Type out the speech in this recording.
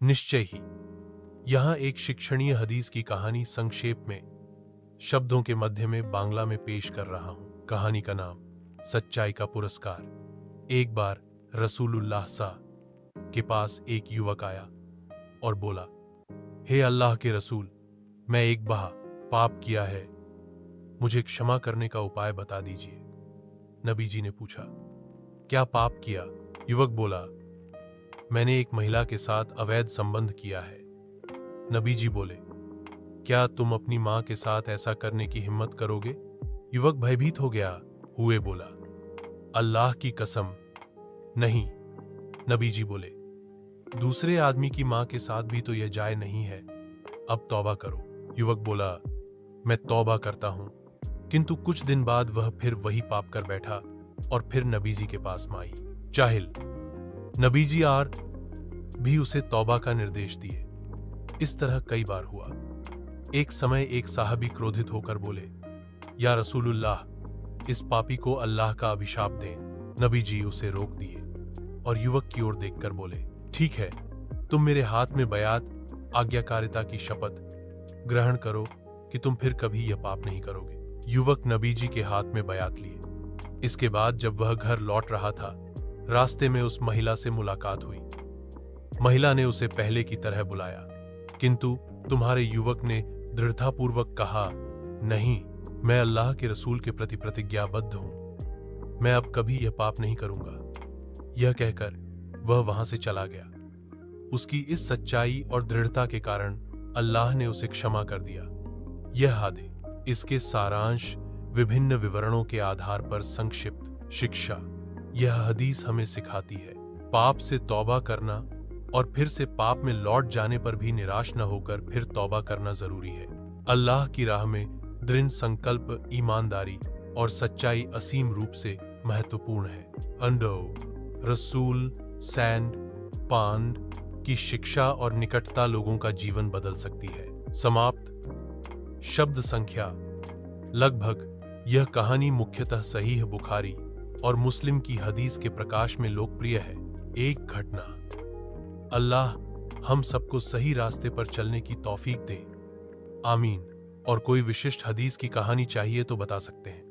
निश्चय ही। यहाँ एक शिक्षणीय हदीस की कहानी संक्षेप में शब्दों के मध्य में बांग्ला में पेश कर रहा हूँ। कहानी का नाम सच्चाई का पुरस्कार। एक बार रसूलुल्लाह सा के पास एक युवक आया और बोला, हे अल्लाह के रसूल, मैं एक पाप किया है, मुझे क्षमा करने का उपाय बता दीजिए। नबी जी ने पूछा, क्या पाप किया? युवक बोला, मैंने एक महिला के साथ अवैध संबंध किया है। नबी जी बोले, क्या तुम अपनी मां के साथ ऐसा करने की हिम्मत करोगे? युवक भयभीत हो गया हुए बोला, अल्लाह की कसम नहीं। नबी जी बोले, दूसरे आदमी की मां के साथ भी तो यह जायज नहीं है, अब तौबा करो। युवक बोला, मैं तौबा करता हूं। किंतु कुछ दिन बाद वह फिर वही पाप कर बैठा और फिर नबी जी के पास माई जाहिल। नबी जी आर भी उसे तौबा का निर्देश दिए। इस तरह कई बार हुआ। एक समय एक साहबी क्रोधित होकर बोले, या रसूलुल्लाह, इस पापी को अल्लाह का अभिशाप दें। नबी जी उसे रोक दिए और युवक की ओर देखकर बोले, ठीक है, तुम मेरे हाथ में बयात आज्ञाकारिता की शपथ ग्रहण करो कि तुम फिर कभी यह पाप नहीं करोगे। युवक नबी जी के हाथ में बयात लिए। इसके बाद जब वह घर लौट रहा था, रास्ते में उस महिला से मुलाकात हुई। महिला ने उसे पहले की तरह बुलाया, किंतु तुम्हारे युवक ने दृढ़तापूर्वक कहा, नहीं, मैं अल्लाह के रसूल के प्रति प्रतिज्ञाबद्ध हूं, मैं अब कभी यह पाप नहीं करूंगा। यह कहकर वह वहां से चला गया। उसकी इस सच्चाई और दृढ़ता के कारण अल्लाह ने उसे क्षमा कर दिया। यह हादे इसके सारांश विभिन्न विवरणों के आधार पर संक्षिप्त शिक्षा। यह हदीस हमें सिखाती है, पाप से तौबा करना और फिर से पाप में लौट जाने पर भी निराश न होकर फिर तौबा करना जरूरी है। अल्लाह की राह में दृढ़ संकल्प, ईमानदारी और सच्चाई असीम रूप से महत्वपूर्ण है। अंडो रसूल सैंड पांड की शिक्षा और निकटता लोगों का जीवन बदल सकती है। समाप्त। शब्द संख्या लगभग। यह कहानी मुख्यतः सहीह बुखारी और मुस्लिम की हदीस के प्रकाश में लोकप्रिय है। एक घटना। अल्लाह हम सबको सही रास्ते पर चलने की तौफीक दे। आमीन। और कोई विशिष्ट हदीस की कहानी चाहिए तो बता सकते हैं।